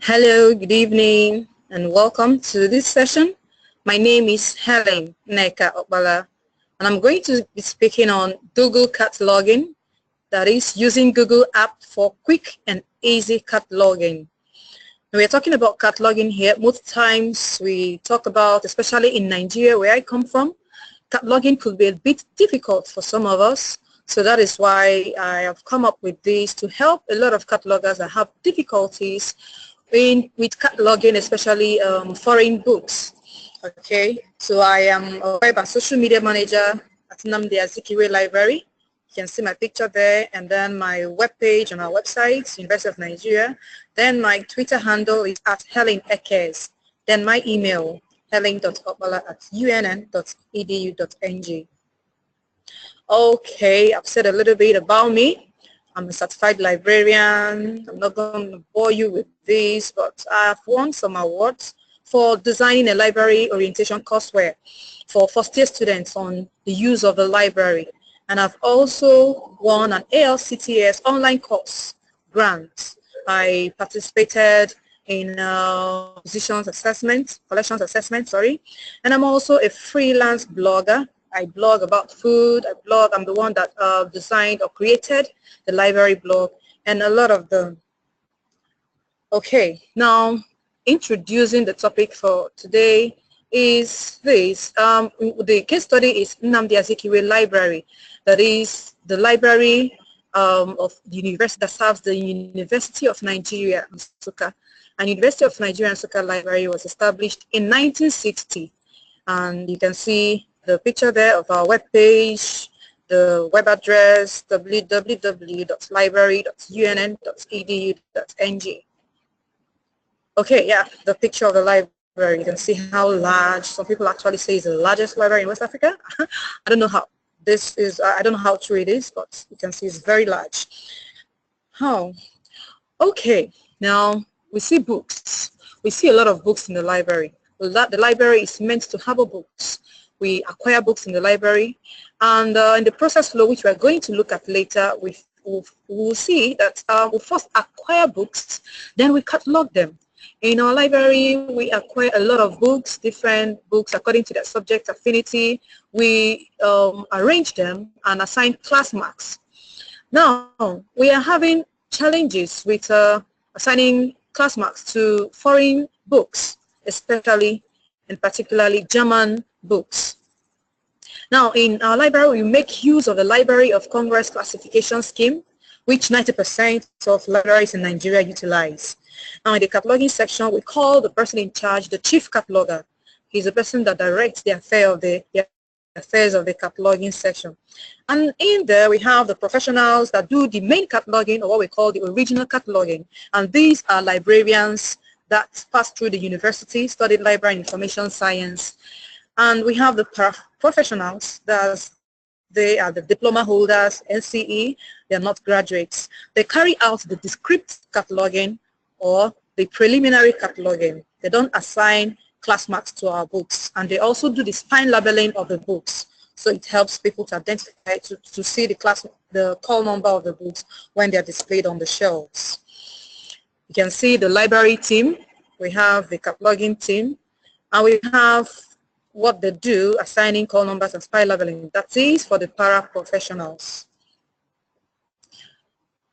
Hello, good evening, and welcome to this session. My name is Helen Neka Okbala, and I'm going to be speaking on Google-Cataloguing, that is using Google app for quick and easy cataloging. We're talking about cataloging here. Most times we talk about, especially in Nigeria where I come from, cataloging could be a bit difficult for some of us. So that is why I have come up with this to help a lot of catalogers that have difficulties with cataloging, especially foreign books. Okay, so I am a web and social media manager at Nnamdi Azikiwe Library. You can see my picture there, and then my webpage on our website, University of Nigeria. Then my Twitter handle is at Helen ALCTS. Then my email, helen.okbala@unn.edu.ng. Okay, I've said a little bit about me. I'm a certified librarian. I'm not going to bore you with this, but I've won some awards for designing a library orientation courseware for first-year students on the use of the library. And I've also won an ALCTS online course grant. I participated in collections assessment, and I'm also a freelance blogger. I blog about food. I'm the one that designed or created the library blog and a lot of them. Okay, now introducing the topic for today is this. The case study is Nnamdi Azikiwe Library. That is the library of the university that serves the University of Nigeria, Nsukka. And University of Nigeria Nsukka Library was established in 1960. And you can see the picture there of our webpage, the web address, www.library.unn.edu.ng. Okay, yeah, the picture of the library. You can see how large. Some people actually say it's the largest library in West Africa. I don't know how this is. I don't know how true it is, but you can see it's very large. How? Okay, now we see books. We see a lot of books in the library. The library is meant to have books. We acquire books in the library, and in the process flow, which we're going to look at later, we'll see that we first acquire books, then we catalog them. In our library, we acquire a lot of books, different books according to their subject affinity. We arrange them and assign class marks. Now, we are having challenges with assigning class marks to foreign books, especially and particularly German books. Now, in our library, we make use of the Library of Congress classification scheme, which 90% of libraries in Nigeria utilize. Now, in the cataloging section, we call the person in charge the chief cataloger. He's the person that directs the affairs of the cataloging section. And in there, we have the professionals that do the main cataloging, or what we call the original cataloging. And these are librarians that pass through the university, studied library and information science. And we have the professionals, they are the diploma holders, NCE, they are not graduates. They carry out the descriptive cataloging or the preliminary cataloging. They don't assign class marks to our books, and they also do the spine labeling of the books. So it helps people to identify, to see the call number of the books when they are displayed on the shelves. You can see the library team, we have the cataloging team, and we have what they do, assigning call numbers and spine labeling. That is for the paraprofessionals.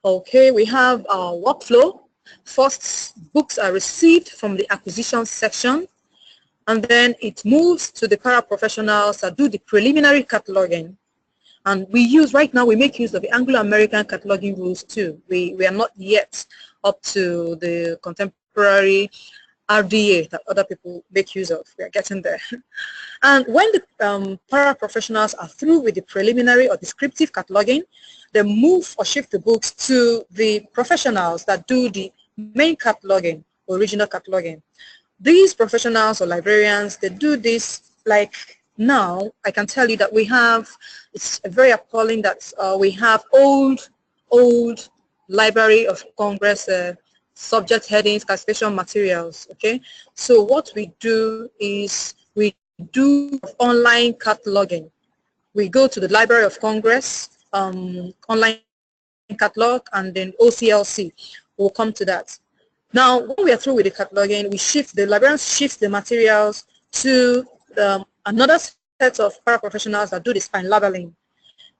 Okay, we have our workflow. First, books are received from the acquisition section, and then it moves to the paraprofessionals that do the preliminary cataloging. And right now we make use of the Anglo-American cataloging rules too. We are not yet up to the contemporary RDA that other people make use of. We are getting there. And when the paraprofessionals are through with the preliminary or descriptive cataloging, they move or shift the books to the professionals that do the main cataloging, original cataloging. These professionals or librarians, they do this like now. I can tell you that we have, it's very appalling that we have old Library of Congress subject headings, classification materials, okay? So what we do is we do online cataloging. We go to the Library of Congress, online catalog, and then OCLC. We'll come to that. Now, when we are through with the cataloging, the librarians shift the materials to another set of paraprofessionals that do the spine labeling.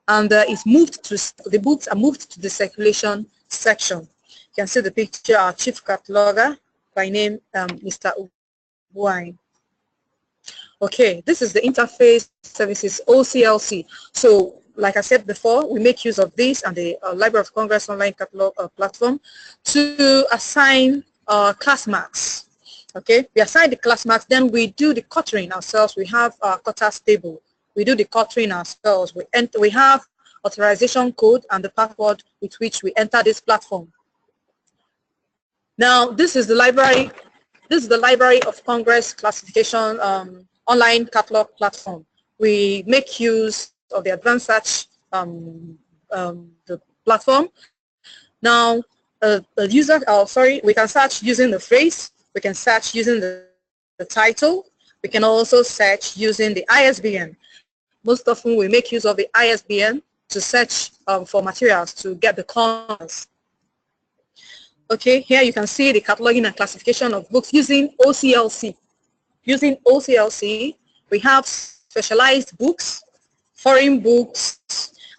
And the books are moved to the circulation section. You can see the picture, our chief cataloger by name Mr. Ubuain. Okay, this is the interface services OCLC. So, like I said before, we make use of this and the Library of Congress online catalog platform to assign class marks. Okay, we assign the class marks, then we do the quartering ourselves. We have our quarters table. We do the quartering ourselves. We have authorization code and the password with which we enter this platform. Now, this is the library. This is the Library of Congress classification online catalog platform. We make use of the advanced search the platform. Now, we can search using the phrase. We can search using the title. We can also search using the ISBN. Most often, we make use of the ISBN to search for materials to get the corners. Okay, here you can see the cataloging and classification of books using OCLC. Using OCLC, we have specialized books, foreign books,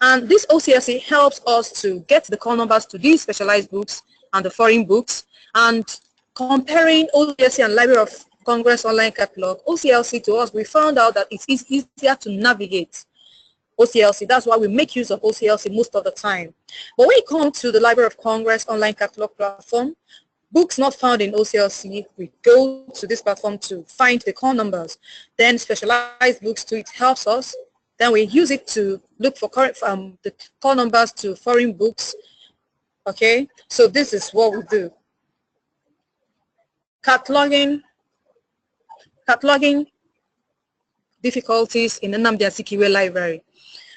and this OCLC helps us to get the call numbers to these specialized books and the foreign books. And comparing OCLC and Library of Congress online catalog, OCLC to us, we found out that it's easier to navigate OCLC. That's why we make use of OCLC most of the time. But when it comes to the Library of Congress online catalog platform, books not found in OCLC, we go to this platform to find the call numbers. Then specialized books to it helps us. Then we use it to look for the call numbers to foreign books. Okay, so this is what we do. Cataloging difficulties in the Nnamdi Azikiwe Library.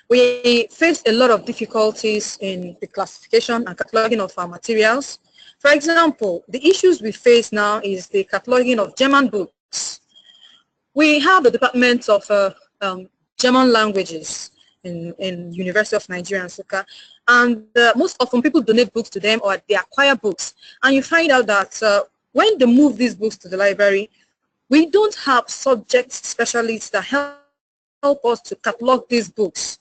We face a lot of difficulties in the classification and cataloging of our materials. For example, the issues we face now is the cataloging of German books. We have the Department of German Languages in University of Nigeria and Nsukka, and most often people donate books to them or they acquire books. And you find out that when they move these books to the library, we don't have subject specialists that help us to catalog these books.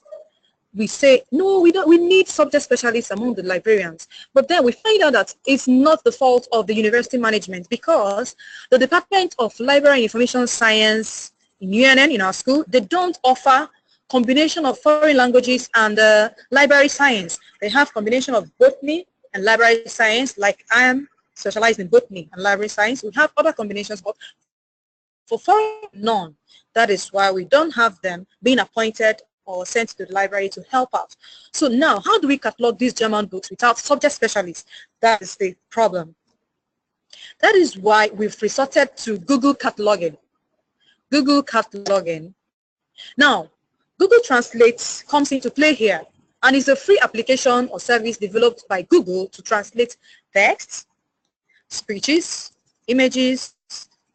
We say, no, we need subject specialists among the librarians. But then we find out that it's not the fault of the university management, because the Department of Library and Information Science in UNN, in our school, they don't offer combination of foreign languages and library science. They have combination of botany and library science, like I am specialized in botany and library science. We have other combinations, but for foreign, none. That is why we don't have them being appointed or sent to the library to help out. So now, how do we catalog these German books without subject specialists? That is the problem. That is why we've resorted to Google-Cataloguing. Google-Cataloguing. Now, Google Translate comes into play here, and is a free application or service developed by Google to translate text, speeches, images,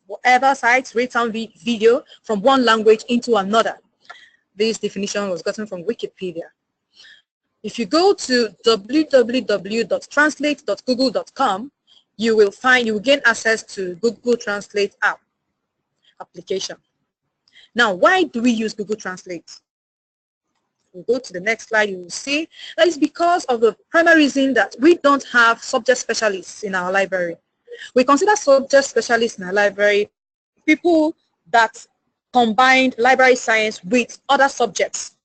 whatever sites, written video from one language into another. This definition was gotten from Wikipedia. If you go to www.translate.google.com, you will gain access to Google Translate application. Now, why do we use Google Translate? We'll go to the next slide. You will see that is because of the primary reason that we don't have subject specialists in our library. We consider subject specialists in our library people that combined library science with other subjects.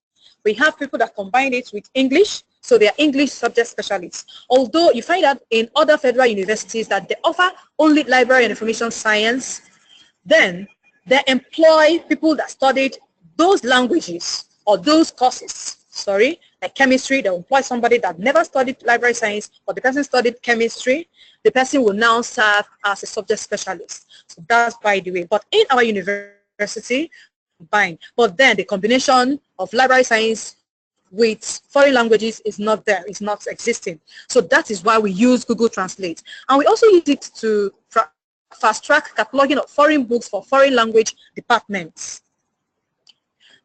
We have people that combine it with English, so they are English subject specialists. Although you find out in other federal universities that they offer only library and information science, then they employ people that studied those languages or those courses, like chemistry. They'll employ somebody that never studied library science, but the person studied chemistry. The person will now serve as a subject specialist. So that's by the way. But in our university, combined. But then the combination of library science with foreign languages is not there, it's not existing. So that is why we use Google Translate. And we also use it to fast-track cataloging of foreign books for foreign language departments.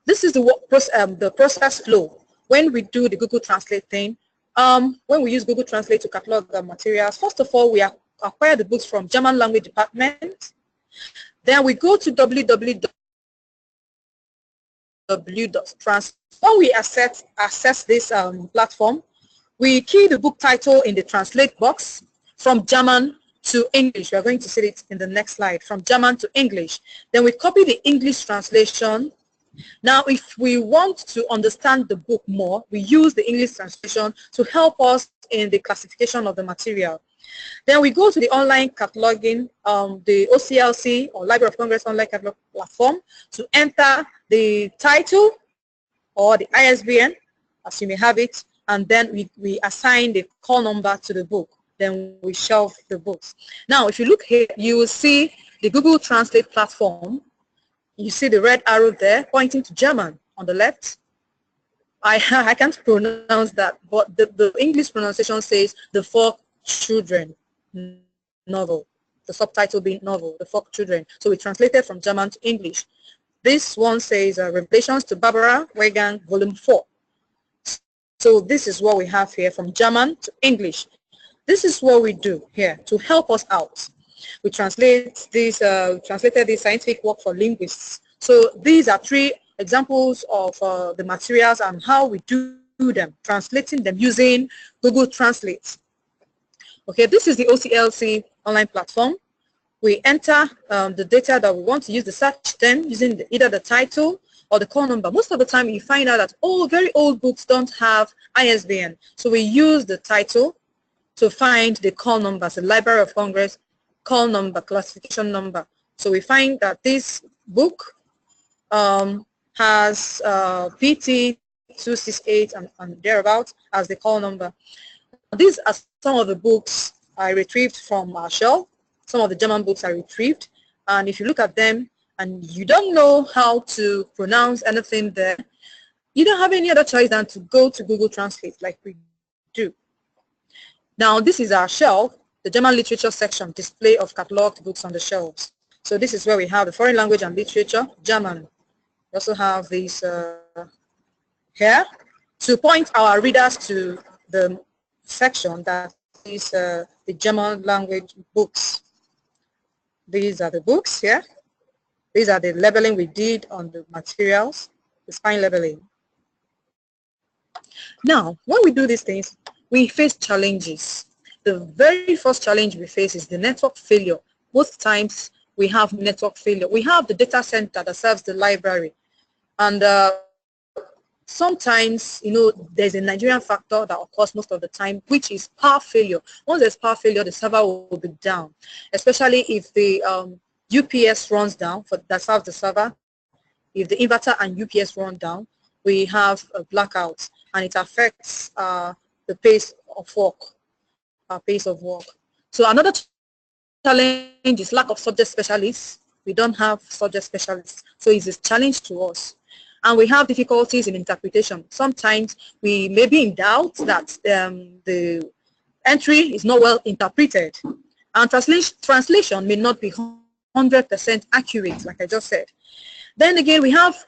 This is the process flow when we do the Google Translate thing. When we use Google Translate to catalog the materials, first of all, we are acquire the books from German language department. Then we go to www.trans. When we access this platform, we key the book title in the translate box from German to English. We are going to see it in the next slide, from German to English. Then we copy the English translation. Now, if we want to understand the book more, we use the English translation to help us in the classification of the material. Then we go to the online cataloging, the OCLC, or Library of Congress online catalog platform, to enter the title or the ISBN, as you may have it, and then we assign the call number to the book. Then we shelve the books. Now, if you look here, you will see the Google Translate platform. You see the red arrow there pointing to German on the left. I can't pronounce that, but the English pronunciation says The Four Children novel, the subtitle being novel, The Four Children. So we translated from German to English. This one says Revelations to Barbara Wegan, Volume 4. So this is what we have here from German to English. This is what we do here to help us out. We translate this, translated this scientific work for linguists. So these are 3 examples of the materials and how we do them, translating them using Google Translate. Okay, this is the OCLC online platform. We enter the data that we want to use, the search term, using either the title or the call number. Most of the time you find out that very old books don't have ISBN. So we use the title to find the call numbers, the Library of Congress call number, classification number. So we find that this book has PT 268 and thereabouts as the call number. These are some of the books I retrieved from our shelf. Some of the German books I retrieved. And if you look at them and you don't know how to pronounce anything there, you don't have any other choice than to go to Google Translate like we do. Now, this is our shelf, the German literature section, display of cataloged books on the shelves. So this is where we have the foreign language and literature, German. We also have these here to point our readers to the section that is the German language books. These are the books here. These are the labeling we did on the materials, the spine labeling. Now, when we do these things, we face challenges. The very first challenge we face is the network failure. Most times we have network failure. We have the data center that serves the library. And sometimes, you know, there's a Nigerian factor that occurs most of the time, which is power failure. Once there's power failure, the server will be down, especially if the UPS runs down that serves the server. If the inverter and UPS run down, we have a blackout, and it affects the pace of work, our pace of work. So another challenge is lack of subject specialists. We don't have subject specialists, so it's a challenge to us. And we have difficulties in interpretation. Sometimes we may be in doubt that the entry is not well interpreted. And translation may not be 100% accurate, like I just said. Then again, we have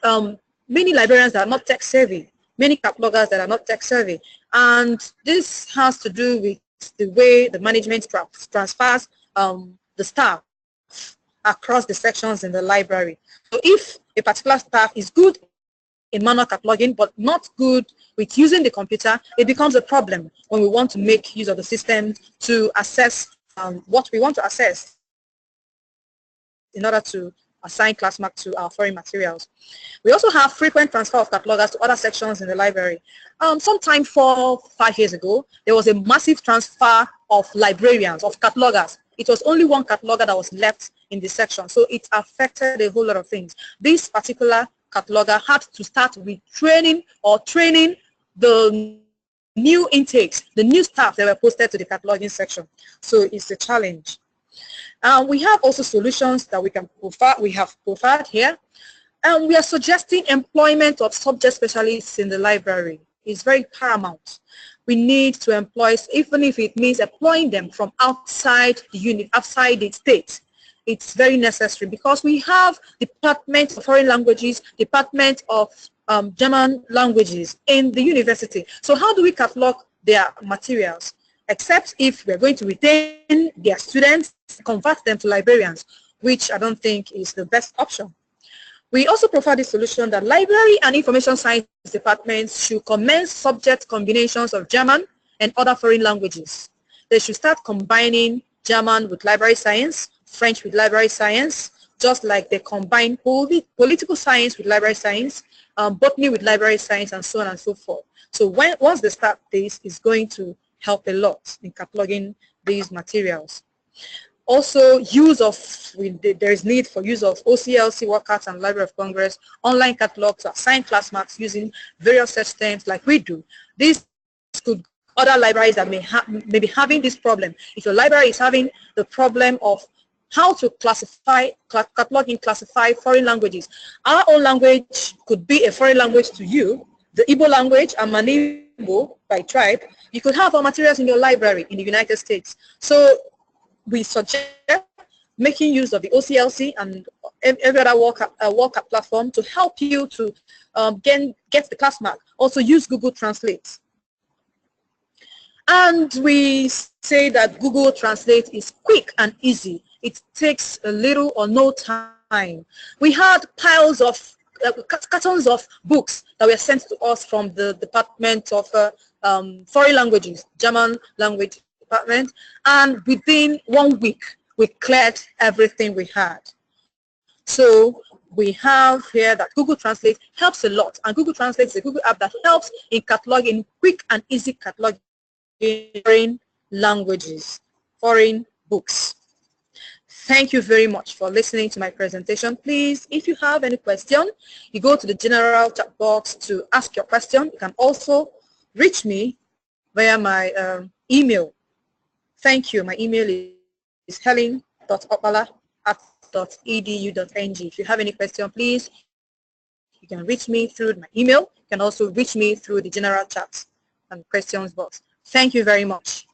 many librarians that are not tech savvy, many catalogers that are not tech savvy. And this has to do with the way the management transfers the staff across the sections in the library. So if a particular staff is good in manual cataloging but not good with using the computer, it becomes a problem when we want to make use of the system to assess what we want to assess in order to assign class mark to our foreign materials. We also have frequent transfer of catalogers to other sections in the library. Sometime 4 or 5 years ago, there was a massive transfer of librarians, of catalogers. It was only one cataloger that was left in the section, so it affected a whole lot of things. This particular cataloger had to start with training the new intakes, the new staff that were posted to the cataloging section. So it's a challenge. We have also solutions that we have profiled here. And we are suggesting employment of subject specialists in the library. It's very paramount. We need to employ, even if it means employing them from outside the unit, outside the state. It's very necessary because we have Department of Foreign Languages, Department of German Languages in the university. So how do we catalog their materials? except if we're going to retain their students, convert them to librarians, which I don't think is the best option. We also provide a solution that library and information science departments should commence subject combinations of German and other foreign languages. They should start combining German with library science, French with library science, just like they combine political science with library science, botany with library science, and so on and so forth. So once they start this, it's going to help a lot in cataloging these materials. Also, there is need for use of OCLC, WordCat, and Library of Congress online catalog to assign class marks using various search terms like we do. This could other libraries that may be having this problem. If your library is having the problem of how to catalog and classify foreign languages, our own language could be a foreign language to you, the Igbo language, and Manibo by tribe. You could have our materials in your library in the United States. So we suggest making use of the OCLC and every other WordCat platform to help you to get the class mark. Also use Google Translate. And we say that Google Translate is quick and easy. It takes a little or no time. We had piles of cartons of books that were sent to us from the Department of Foreign Languages, German Language Department, and within 1 week, we cleared everything we had. So we have here that Google Translate helps a lot, and Google Translate is a Google app that helps in cataloging, quick and easy cataloging foreign languages, foreign books. Thank you very much for listening to my presentation. Please, if you have any question, you go to the general chat box to ask your question. You can also reach me via my email. Thank you. My email is helen.opala@edu.ng. If you have any question, please, you can reach me through my email. You can also reach me through the general chat and questions box. Thank you very much.